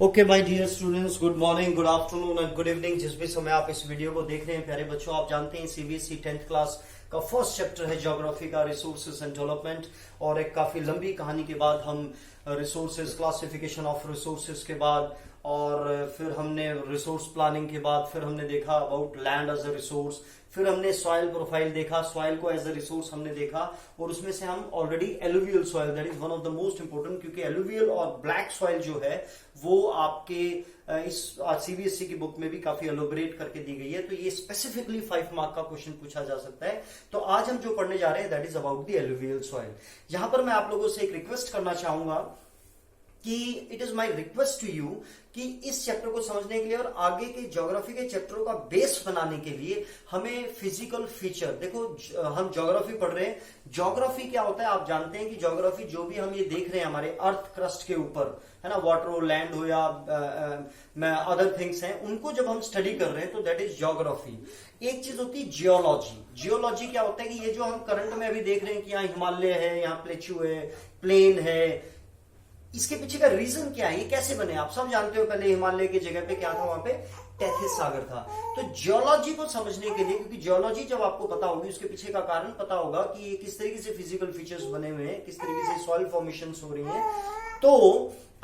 Okay my dear students, good morning, good afternoon and good evening. जिस भी समय आप इस वीडियो को देख रहे हैं प्यारे बच्चों, आप जानते हैं सीबीएसई 10th क्लास का फर्स्ट चैप्टर है ज्योग्राफी का, रिसोर्सेज एंड डेवलपमेंट। और एक काफी लंबी कहानी के बाद हम रिसोर्सेज, क्लासिफिकेशन ऑफ रिसोर्सेज के बाद, और फिर हमने रिसोर्स प्लानिंग के बाद फिर हमने देखा about land as a resource, फिर हमने सॉइल प्रोफाइल देखा, सॉइल को एज अ रिसोर्स हमने देखा। और उसमें से हम already alluvial soil, that is one of the most important, क्योंकि एलुवियल और ब्लैक सॉइल जो है वो आपके इस सीबीएसई की बुक में भी काफी एलोबरेट करके दी गई है, तो ये स्पेसिफिकली 5 मार्क का क्वेश्चन पूछा जा सकता है। तो आज हम जो पढ़ने जा रहे हैं that is about the alluvial soil. यहां पर मैं आप लोगों से एक रिक्वेस्ट करना चाहूंगा कि it is my request to you कि इस चैप्टर को समझने के लिए और आगे के ज्योग्राफी के चैप्टरों का बेस बनाने के लिए हमें फिजिकल फीचर, देखो हम ज्योग्राफी पढ़ रहे हैं, ज्योग्राफी क्या होता है आप जानते हैं कि ज्योग्राफी जो भी हम ये देख रहे हैं हमारे अर्थ क्रस्ट के ऊपर, है ना, वाटर हो, लैंड हो या अदर थिंग्स हैं, उनको जब हम स्टडी कर रहे हैं तो दैट इज ज्योग्राफी। एक चीज होती है जियोलॉजी। जियोलॉजी क्या होता है कि ये जो हम करंट में अभी देख रहे हैं कि यहाँ हिमालय है, यहाँ प्लेच्यू है, प्लेन है, इसके पीछे का रीजन क्या है, ये कैसे बने। आप सब जानते हो पहले हिमालय की जगह पे क्या था, वहां पे टेथिस सागर था। तो जियोलॉजी को समझने के लिए, क्योंकि जियोलॉजी जब आपको पता होगी, उसके पीछे का कारण पता होगा कि ये किस तरीके से फिजिकल फीचर्स बने हुए हैं, किस तरीके से सॉइल फॉर्मेशन हो रही है, तो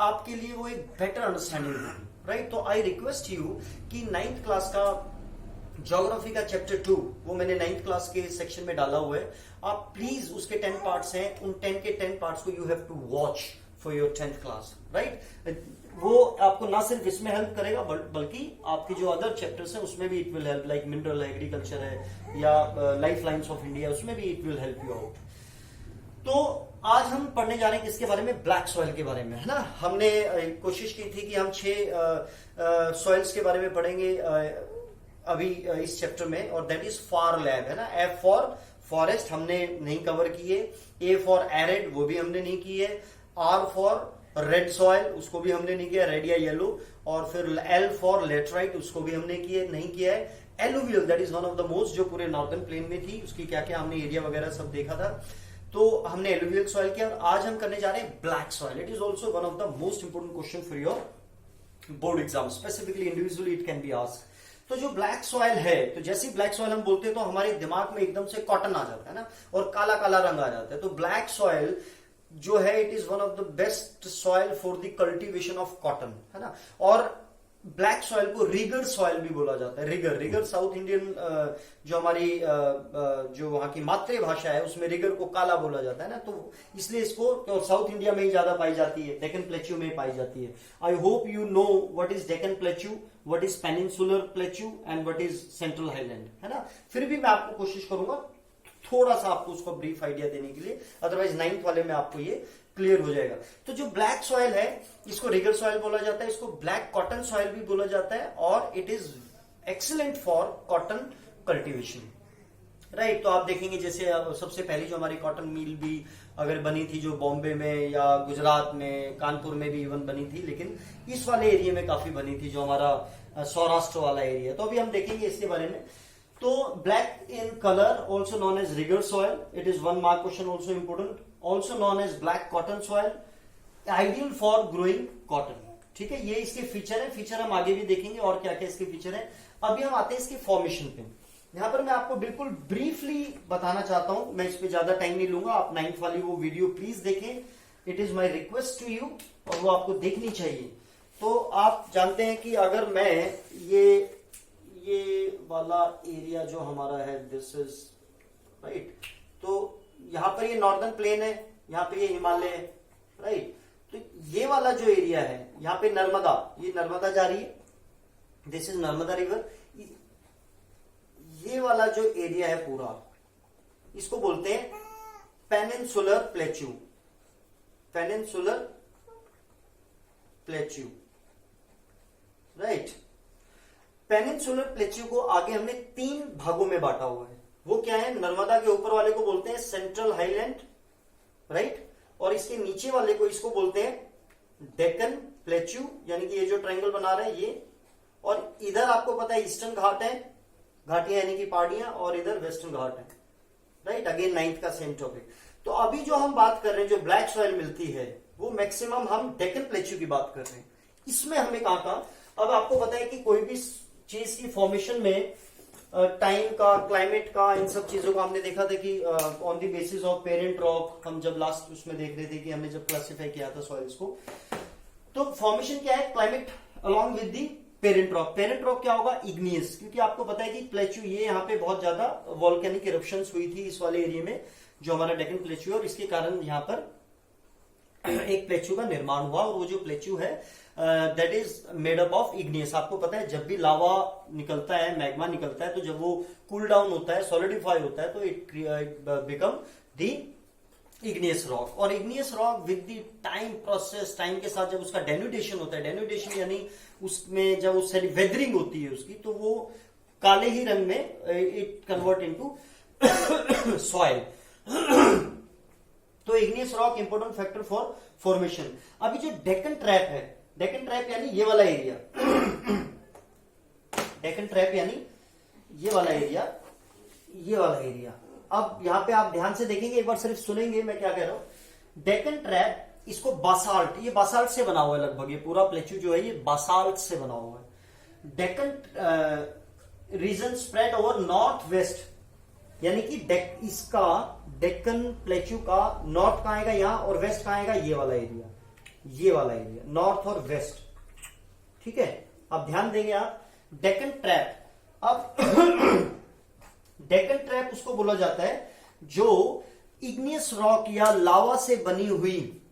आपके लिए वो एक बेटर अंडरस्टैंडिंग होगी, राइट। तो आई रिक्वेस्ट यू कि 9th क्लास का ज्योग्राफी का चैप्टर 2 वो मैंने 9th क्लास के सेक्शन में डाला हुआ है, आप प्लीज उसके 10 पार्ट्स हैं, उन 10 के 10 पार्ट्स को you have to watch for your 10th class, right. वो आपको ना सिर्फ इसमें हेल्प करेगा बल्कि आपके जो अदर चैप्टर्स हैं उसमें भी it will help, like mineral agriculture है या लाइफ लाइन्स ऑफ इंडिया, उसमें भी it will help you out. तो आज हम पढ़ने जा रहे हैं किसके बारे में, ब्लैक सॉइल के बारे में, है ना। हमने कोशिश की थी कि हम 6 सॉइल्स के बारे में पढ़ेंगे अभी इस चैप्टर में, और दैट इज फॉर लैब, है ना। एफ फॉर फॉरेस्ट हमने नहीं कवर किए, ए फॉर एरिड वो भी हमने नहीं की है, आर फॉर रेड सॉइल उसको भी हमने नहीं किया, रेड या येलो, और फिर एल फॉर लेटराइट उसको भी हमने नहीं किया है। Alluvial that is one of the most, जो पूरे नॉर्दर्न प्लेन में थी, उसकी क्या क्या हमने एरिया वगैरह सब देखा था, तो हमने एलुवियल सॉइल किया। और आज हम करने जा रहे हैं black soil. It is also one of the most important question for your board exam, specifically individually it can be asked. तो जो ब्लैक सॉइल है, तो जैसी ब्लैक सॉइल हम बोलते हैं तो हमारे दिमाग में एकदम से कॉटन आ जाता है ना, और काला काला रंग आ जाता है। तो ब्लैक सॉइल जो है it is one of the best soil for the cultivation of cotton, है ना। और ब्लैक सॉइल को रिगर सॉइल भी बोला जाता है। रिगर साउथ इंडियन जो हमारी जो वहां की मातृभाषा है उसमें रिगर को काला बोला जाता है ना, तो इसलिए इसको साउथ इंडिया में ही ज्यादा पाई जाती है, डेक्कन प्लेच्यू में पाई जाती है। आई hope you know what is Deccan plateau, what is peninsular plateau and what is central highland, है ना। फिर भी मैं आपको कोशिश करूंगा थोड़ा सा आपको उसको ब्रीफ आइडिया देने के लिए, अदरवाइज 9th वाले में आपको ये क्लियर हो जाएगा। तो जो ब्लैक सॉइल है इसको रिगर सॉइल बोला जाता है, इसको ब्लैक कॉटन सॉइल भी बोला जाता है, और it is excellent for cotton cultivation, right. तो आप देखेंगे जैसे सबसे पहली जो हमारी कॉटन मिल भी अगर बनी थी जो बॉम्बे में या गुजरात में, कानपुर में भी इवन बनी थी, लेकिन इस वाले एरिया में काफी बनी थी जो हमारा सौराष्ट्र वाला एरिया। तो अभी हम देखेंगे इसके बारे में। तो black in colour also known as regur soil, it is 1 mark question, also important, also known as black cotton soil, ideal for growing cotton, ठीक है। ये इसके फीचर है, फीचर हम आगे भी देखेंगे और क्या क्या इसके फीचर है। अभी हम आते हैं इसके फॉर्मेशन पे। यहां पर मैं आपको बिल्कुल ब्रीफली बताना चाहता हूं, मैं इस पे ज्यादा टाइम नहीं लूंगा, आप 9th वाली वो वीडियो प्लीज देखें, it is my request to you, और वो आपको देखनी चाहिए। तो आप जानते हैं कि अगर मैं ये वाला एरिया जो हमारा है, दिस इज राइट, तो यहां पर ये नॉर्दर्न प्लेन है, यहां पे ये हिमालय है, राइट। तो ये वाला जो एरिया है, यहां पे नर्मदा, ये नर्मदा जा रही है, दिस इज नर्मदा रिवर। ये वाला जो एरिया है पूरा, इसको बोलते हैं peninsular plateau, peninsular plateau, right. Peninsular plateau को आगे हमने 3 भागों में बांटा हुआ है। वो क्या है, नर्मदा के ऊपर वाले को बोलते हैं सेंट्रल हाईलैंड, राइट, और इसके नीचे वाले को इसको बोलते हैं डेक्कन प्लेच्यू, यानी कि ये जो ट्रायंगल बना रहा है ये, और इधर आपको पता है ईस्टर्न घाट है, घाटियां यानी कि पहाड़ियां, और इधर वेस्टर्न घाट है, राइट। अगेन 9th का सेम टॉपिक। तो अभी जो हम बात कर रहे हैं, जो ब्लैक सॉइल मिलती है वो मैक्सिमम हम डेक्कन प्लेच्यू की बात कर रहे हैं। इसमें हमने कहा अब आपको पता है कि कोई भी चीज की फॉर्मेशन में टाइम का, क्लाइमेट का, इन सब चीजों का हमने देखा था कि on the basis of parent rock, हम जब लास्ट उसमें देख रहे थे कि हमने जब क्लासिफाई किया था सॉइल्स को, तो फॉर्मेशन क्या है, climate along with the parent rock. Parent rock क्या होगा, इग्नियस, क्योंकि आपको पता है कि प्लेच्यू, ये यहाँ पे बहुत ज्यादा वॉल्केनिक इरप्शंस हुई थी इस वाले एरिया में जो हमारा डेक्कन प्लेच्यू है, और इसके कारण यहाँ पर एक प्लेच्यू का निर्माण हुआ। और वो जो प्लेच्यू है that is made up of igneous. आपको पता है जब भी लावा निकलता है, मैग्मा निकलता है, तो जब वो कूल डाउन होता है, सॉलिडिफाई होता है, तो it become the igneous rock. और igneous rock with the time process, time के साथ जब उसका डेन्यूडेशन होता है, डेन्यूडेशन यानी उसमें जब उस सारी वेदरिंग होती है उसकी, तो वो काले ही रंग में इट कन्वर्ट इनटू सॉइल। तो igneous rock important factor for formation. अभी जो डेक्कन ट्रैप है, डेक्कन ट्रैप यानी ये वाला एरिया, डेक्कन ट्रैप यानी ये वाला एरिया, ये वाला एरिया। अब यहां पे आप ध्यान से देखेंगे, एक बार सिर्फ सुनेंगे मैं क्या कह रहा हूं। डेक्कन ट्रैप, इसको बासाल्ट, ये बासाल्ट से बना हुआ है लगभग, ये पूरा प्लेच्यू जो है ये बासाल्ट से बना हुआ है। Deccan region spread over north west, यानी कि इसका डेक्कन प्लेच्यू का नॉर्थ कहां आएगा, यहां, और वेस्ट कहां आएगा, ये वाला एरिया, ये वाला एरिया, नॉर्थ और वेस्ट। ठीक है, अब ध्यान देंगे आप। डेक्कन ट्रैप, अब डेक्कन ट्रैप उसको बोला जाता है जो इग्नियस रॉक या लावा से बनी हुई,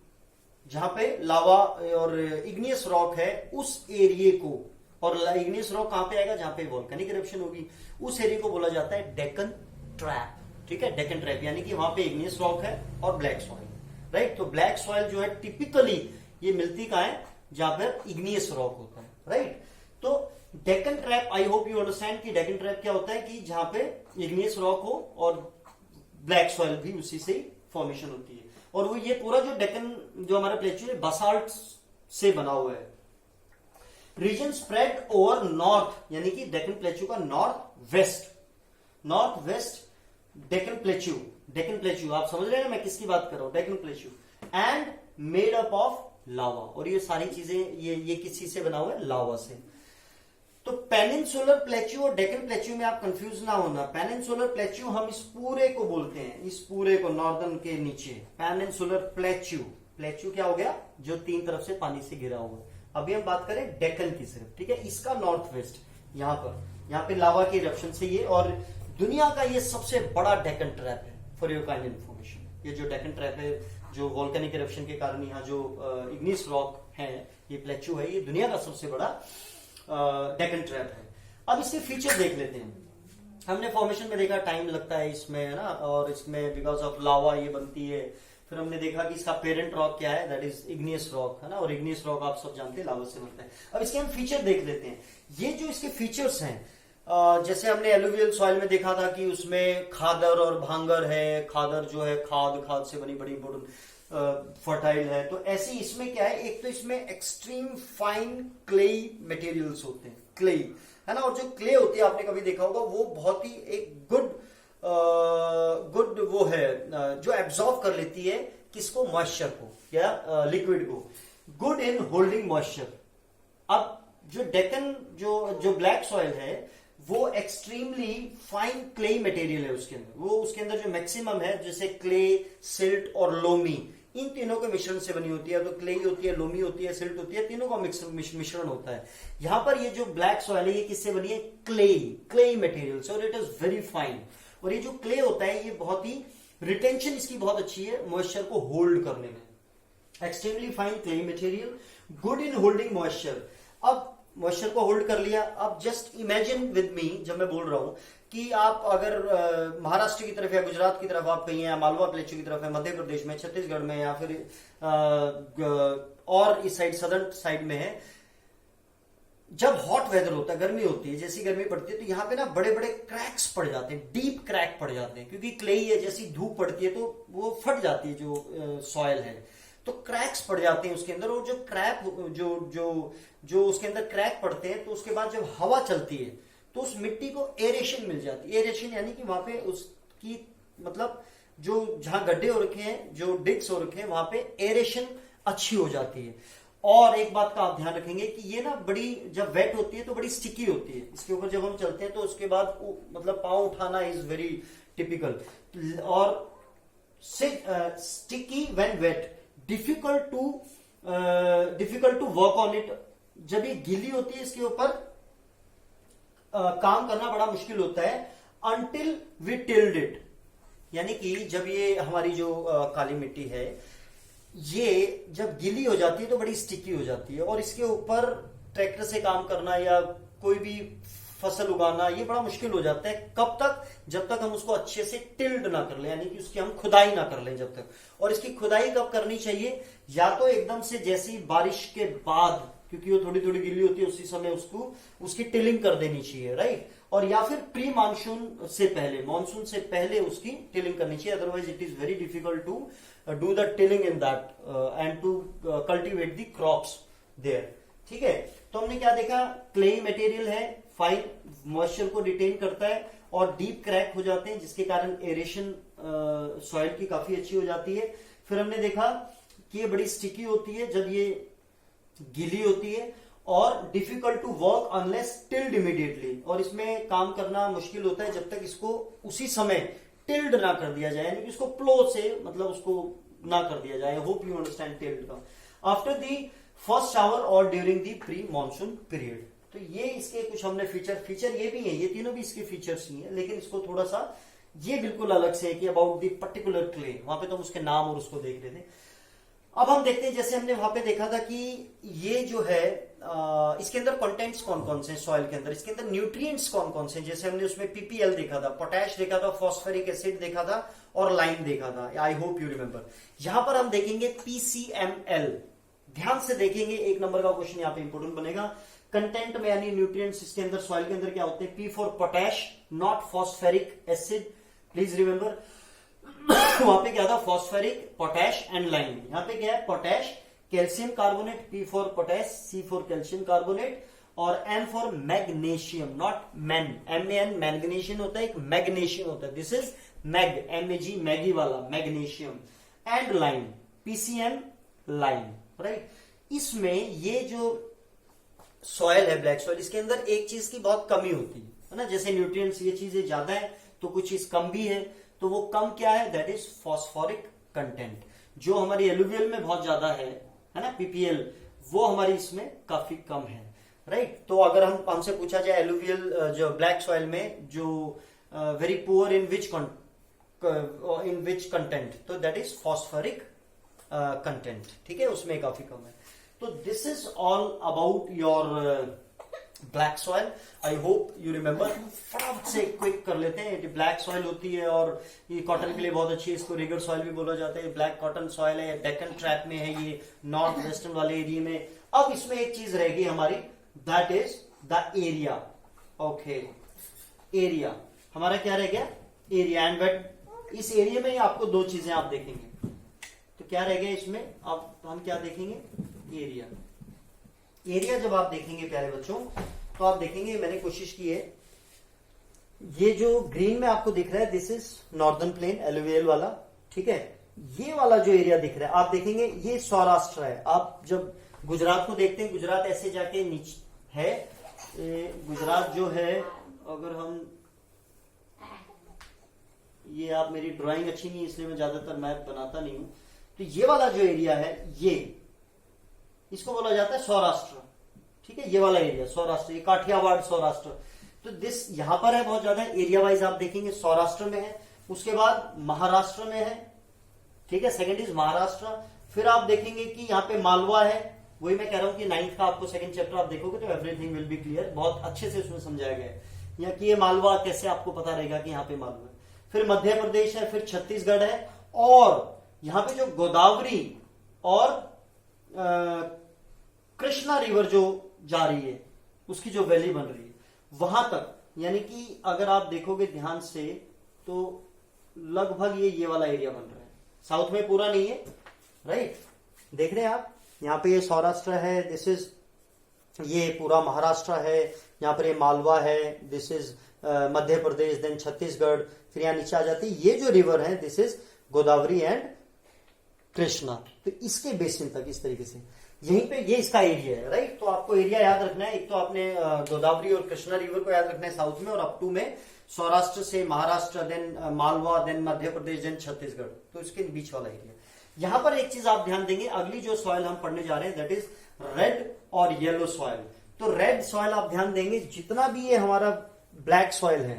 जहां पे लावा और इग्नियस रॉक है उस एरिया को, और इग्नियस रॉक कहां पे आएगा, जहां पे वोल्केनिक इरप्शन होगी, उस एरिया को बोला जाता है डेक्कन ट्रैप। ठीक है, डेक्कन ट्रैप यानी कि वहां पे इग्नियस रॉक है और ब्लैक सॉइल, राइट। तो ब्लैक सॉइल जो है टिपिकली ये मिलती कहां है, जहां पर इग्नियस रॉक होता है, राइट। तो Deccan trap, I hope you understand कि डेक्कन ट्रैप क्या होता है, कि जहां पे इग्नियस रॉक हो और ब्लैक सॉइल भी उसी से फॉर्मेशन होती है। और वो ये पूरा जो डेक्कन, जो हमारा प्लेच्यू है, बासाल्ट से बना हुआ है। रीजन स्प्रेड ओवर नॉर्थ, यानी कि डेक्कन प्लेच्यू का north west, north west Deccan plateau, Deccan plateau, आप समझ रहे हैं मैं किसकी बात कर रहा हूं, Deccan plateau, and made up of lava. और ये सारी चीजें ये किस चीज से बना हुआ है, लावा से। तो पेनिनसुलर प्लेच्यू और डेक्कन प्लेच्यू में आप कंफ्यूज ना होना। पेनिनसुलर प्लेच्यू हम इस पूरे को बोलते हैं, इस पूरे को नॉर्दर्न के नीचे पेनिनसुलर प्लेच्यू। प्लेच्यू क्या हो गया, जो तीन तरफ से पानी से घिरा हुआ है। अभी हम बात करें डेक्कन की सिर्फ, ठीक है। इसका नॉर्थ वेस्ट, यहाँ पे लावा के इरप्शन से ये, और दुनिया का ये सबसे बड़ा डेक्कन ट्रैप है, फॉर योर काइंड इन्फॉर्मेशन। ये जो डेक्कन ट्रैप है, जो वोल्केनिक इरप्शन के कारण यहाँ जो इग्नियस रॉक है, ये प्लेच्यू है, ये दुनिया का सबसे बड़ा डेक्कन ट्रैप है। अब इसके फीचर देख लेते हैं। हमने फॉर्मेशन में देखा टाइम लगता है इसमें, है ना, और इसमें बिकॉज ऑफ लावा ये बनती है। फिर हमने देखा कि इसका पेरेंट रॉक क्या है, दैट इज इग्नियस रॉक, है ना, और इग्नियस रॉक आप सब जानते हैं लावा से बनता है। अब इसके हम फीचर देख लेते हैं। ये जो इसके फीचर्स हैं, जैसे हमने एलुवियल सॉइल में देखा था कि उसमें खादर और भांगर है। खादर जो है खाद से बनी बड़ी फर्टाइल है। तो ऐसे इसमें क्या है, एक तो इसमें एक्सट्रीम फाइन क्लेई मटेरियल्स होते हैं, क्लेई, है ना। और जो क्ले होती है, आपने कभी देखा होगा, वो बहुत ही एक गुड वो है जो एब्जॉर्ब कर लेती है किसको, मॉइस्चर को या लिक्विड को, गुड इन होल्डिंग मॉइस्चर। अब जो डेक्कन जो ब्लैक सॉइल है, वो एक्सट्रीमली फाइन क्ले मटेरियल है उसके अंदर। वो उसके अंदर जो मैक्सिमम है, जैसे क्ले, सिल्ट और लोमी, इन तीनों के मिश्रण से बनी होती है। तो क्ले होती है, लोमी होती है, सिल्ट होती है, तीनों का मिश्रण होता है। यहां पर ये जो ब्लैक सॉइल है, ये किससे बनी है, क्ले मटेरियल से, और इट इज वेरी फाइन। और ये जो क्ले होता है, ये बहुत ही रिटेंशन इसकी बहुत अच्छी है मॉइस्चर को होल्ड करने में। Extremely fine clay material, good in holding moisture. अब मॉइस्चर को होल्ड कर लिया। अब जस्ट इमेजिन विद मी, जब मैं बोल रहा हूं कि आप अगर महाराष्ट्र की तरफ या गुजरात की तरफ आप कहीं हैं, मालवा प्लेच्यू की तरफ है, मध्य प्रदेश में, छत्तीसगढ़ में, या फिर और इस साइड सदर्न साइड में है, जब हॉट वेदर होता है, गर्मी होती है, जैसी गर्मी पड़ती है, तो यहाँ पे ना बड़े बड़े क्रैक्स पड़ जाते हैं, डीप क्रैक पड़ जाते हैं, क्योंकि क्ले है, जैसी धूप पड़ती है तो वो फट जाती है जो सॉइल है, तो क्रैक्स पड़ जाते हैं उसके अंदर। और जो क्रैक जो उसके अंदर क्रैक पड़ते हैं, तो उसके बाद जब हवा चलती है तो उस मिट्टी को एरेशन मिल जाती है। एरेशन यानी कि वहां पे उसकी मतलब जो जहां गड्ढे हो रखे हैं, जो डिक्स हो रखे हैं, वहां पे एरेशन अच्छी हो जाती है। और एक बात का आप ध्यान रखेंगे कि ये ना बड़ी जब वेट होती है तो बड़ी स्टिकी होती है, इसके ऊपर जब हम चलते हैं तो उसके बाद मतलब पाँव उठाना इज वेरी टिपिकल, और sticky when wet, difficult to work on it, जब ये गीली होती है इसके ऊपर काम करना बड़ा मुश्किल होता है, अनटिल वी टिल्ड इट, यानी कि जब ये हमारी जो काली मिट्टी है ये जब गीली हो जाती है तो बड़ी स्टिकी हो जाती है, और इसके ऊपर ट्रैक्टर से काम करना या कोई भी फसल उगाना ये बड़ा मुश्किल हो जाता है। कब तक? जब तक हम उसको अच्छे से टिल्ड ना कर लें, यानी कि उसकी हम खुदाई ना कर लें जब तक। और इसकी खुदाई कब करनी चाहिए? या तो एकदम से जैसी बारिश के बाद, क्योंकि वो थोड़ी थोड़ी गीली होती है, उसी समय उसको उसकी टिलिंग कर देनी चाहिए, राइट। और या फिर प्री मानसून से पहले, मानसून से पहले उसकी टिलिंग करनी चाहिए, otherwise it is very difficult to do the tilling in that and to cultivate the crops there. ठीक है, तो हमने क्या देखा? क्लेई मटेरियल है, फाइन मॉइस्चर को रिटेन करता है और डीप क्रैक हो जाते हैं, जिसके कारण एरेशन सॉइल की काफी अच्छी हो जाती है। फिर हमने देखा कि ये बड़ी स्टिकी होती है जब ये गीली होती है, और difficult to work unless tilled immediately, और इसमें काम करना मुश्किल होता है जब तक इसको उसी समय टिल्ड ना कर दिया जाए, यानी कि उसको प्लो से मतलब उसको ना कर दिया जाए। होप यू अंडरस्टैंड टिल्ड का। आफ्टर दी फर्स्ट शावर और during the pre monsoon period. तो ये इसके कुछ हमने फीचर ये भी है, ये तीनों भी इसके फीचर्स ही है, लेकिन इसको थोड़ा सा ये बिल्कुल अलग से है कि अबाउट दी पर्टिकुलर क्ले, वहां पे तो हम उसके नाम और उसको देख रहे थे। अब हम देखते हैं, जैसे हमने वहां पे देखा था कि ये जो है इसके अंदर कंटेंट्स कौन कौन से हैं सॉइल के अंदर, इसके अंदर न्यूट्रिएंट्स कौन कौन से हैं। जैसे हमने उसमें पीपीएल देखा था, पोटैश देखा था, फॉस्फेरिक एसिड देखा था और लाइम देखा था। आई होप यू रिमेंबर। यहां पर हम देखेंगे पीसीएमएल, ध्यान से देखेंगे, एक नंबर का क्वेश्चन यहाँ पे इंपोर्टेंट बनेगा। कंटेंट में यानी न्यूट्रिएंट्स इसके अंदर सॉइल के अंदर क्या होते हैं? P for potash, not phosphoric acid, please remember. वहां पे क्या था? Phosphoric, potash and lime. यहाँ पे क्या है? Potash, calcium carbonate, P for potash, C for calcium carbonate, और M for magnesium, not man, M magnesium होता है, एक मैग्नीशियम होता है, this is mag, M A G, Maggi वाला magnesium, and lime, PCM lime, right. इसमें ये जो सॉइल है, ब्लैक सॉइल, इसके अंदर एक चीज की बहुत कमी होती है ना, जैसे न्यूट्रिएंट्स ये चीजें ज्यादा है तो कुछ चीज कम भी है, तो वो कम क्या है? दैट इज फॉस्फोरिक कंटेंट, जो हमारी एलुवियल में बहुत ज्यादा है ना, पीपीएल, वो हमारी इसमें काफी कम है, राइट। तो अगर हमसे पूछा जाए एलुवियल जो ब्लैक सॉइल में जो very poor in which content, तो दैट इज फॉस्फोरिक कंटेंट, ठीक है, उसमें काफी कम है। तो this is all about your black soil. I hope you remember. फटाफट से क्विक कर लेते हैं। ब्लैक सॉइल होती है और ये कॉटन के लिए बहुत अच्छी है, इसको रिगर सॉइल भी बोला जाता है। ब्लैक कॉटन सॉइल है, डेक्कन ट्रैप में है, ये नॉर्थ वेस्टर्न वाले एरिया में। अब इसमें एक चीज रहेगी हमारी, that is the area. Okay, area हमारा क्या रह गया? एरिया। एंड बट इस एरिया में आपको दो चीजें आप देखेंगे, तो क्या रह गया इसमें? अब हम क्या देखेंगे? एरिया। एरिया जब आप देखेंगे प्यारे बच्चों, तो आप देखेंगे, मैंने कोशिश की है, ये जो ग्रीन में आपको दिख रहा है, this is northern plain, alluvial वाला, ठीक है। ये वाला जो एरिया दिख रहा है, आप देखेंगे ये सौराष्ट्र है। आप जब गुजरात को देखते हैं, गुजरात ऐसे जाके नीचे है, गुजरात जो है, अगर हम, ये आप, मेरी ड्राइंग अच्छी नहीं है इसलिए मैं ज्यादातर मैप बनाता नहीं हूं, तो ये वाला जो एरिया है, ये इसको बोला जाता है सौराष्ट्र, ठीक है। ये वाला एरिया सौराष्ट्र, ये काठियावाड़ सौराष्ट्र, तो दिस यहां पर है बहुत ज्यादा। एरिया वाइज आप देखेंगे सौराष्ट्र में है, उसके बाद महाराष्ट्र में है, ठीक है, सेकंड इज महाराष्ट्र। फिर आप देखेंगे कि यहाँ पे मालवा है, वही मैं कह रहा हूं कि 9th का आपको सेकंड चैप्टर आप देखोगे तो एवरीथिंग विल बी क्लियर, बहुत अच्छे से उसमें समझाया गया है, यहाँ की ये मालवा कैसे आपको पता रहेगा कि यहाँ पे मालवा है। फिर मध्य प्रदेश है, फिर छत्तीसगढ़ है, और यहाँ पे जो गोदावरी और कृष्णा रिवर जो जा रही है, उसकी जो वैली बन रही है वहां तक, यानी कि अगर आप देखोगे ध्यान से तो लगभग ये वाला एरिया बन रहा है। साउथ में पूरा नहीं है, राइट, देख रहे हैं आप, यहाँ पे ये सौराष्ट्र है, दिस इज, ये पूरा महाराष्ट्र है, यहाँ पर ये मालवा है, this is Madhya Pradesh, then Chhattisgarh, फिर यहाँ नीचे आ जाती है ये जो रिवर है, this is Godavari and Krishna. तो इसके बेसिन तक इस तरीके से, यहीं पे ये इसका एरिया है, राइट। तो आपको एरिया याद रखना है। एक तो आपने गोदावरी और कृष्णा रिवर को याद रखना है साउथ में, और अप टू में सौराष्ट्र से महाराष्ट्र, देन मालवा, देन मध्य प्रदेश, देन छत्तीसगढ़, तो इसके बीच वाला एरिया। यहां पर एक चीज आप ध्यान देंगे, अगली जो सॉइल हम पढ़ने जा रहे हैं दैट इज रेड और येलो सॉइल। तो रेड सॉइल आप ध्यान देंगे, जितना भी ये हमारा ब्लैक सॉइल है,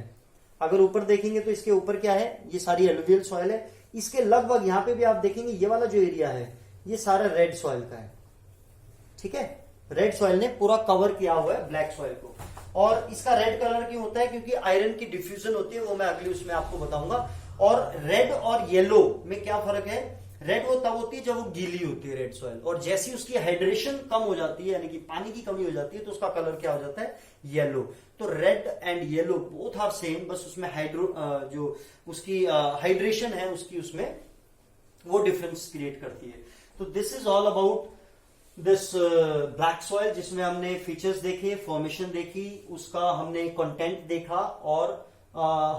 अगर ऊपर देखेंगे तो इसके ऊपर क्या है, ये सारी एलुवियल सॉइल है। इसके लगभग यहां पे भी आप देखेंगे ये वाला जो एरिया है ये सारा रेड सॉइल का है, ठीक है। रेड सॉइल ने पूरा कवर किया हुआ है ब्लैक सॉइल को। और इसका रेड कलर क्यों होता है, क्योंकि आयरन की डिफ्यूजन होती है, वो मैं अगली उसमें आपको बताऊंगा। और रेड और येलो में क्या फर्क है, रेड वो तब होती है जब वो गीली होती है रेड सॉइल, और जैसी उसकी हाइड्रेशन कम हो जाती है, यानी कि पानी की कमी हो जाती है, तो उसका कलर क्या हो जाता है, येलो। तो red and yellow both are same, बस उसमें जो उसकी हाइड्रेशन है उसकी उसमें वो डिफरेंस क्रिएट करती है। तो this is all about this black soil, जिसमें हमने फीचर्स देखे, फॉर्मेशन देखी, उसका हमने कंटेंट देखा, और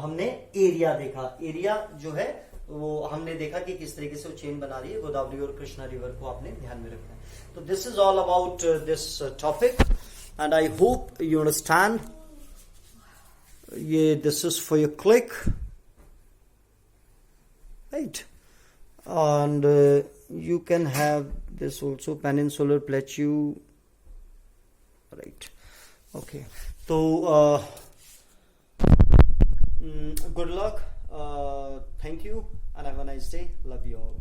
हमने एरिया देखा। एरिया जो है वो हमने देखा कि किस तरीके से वो चेन बना रही है, गोदावरी और कृष्णा रिवर को आपने ध्यान में रखना है। तो this is all about this topic and I hope you understand. ये this is for your click, right, and you can have this also, peninsular plateau, right? Okay, so good luck, thank you and have a nice day, love you all.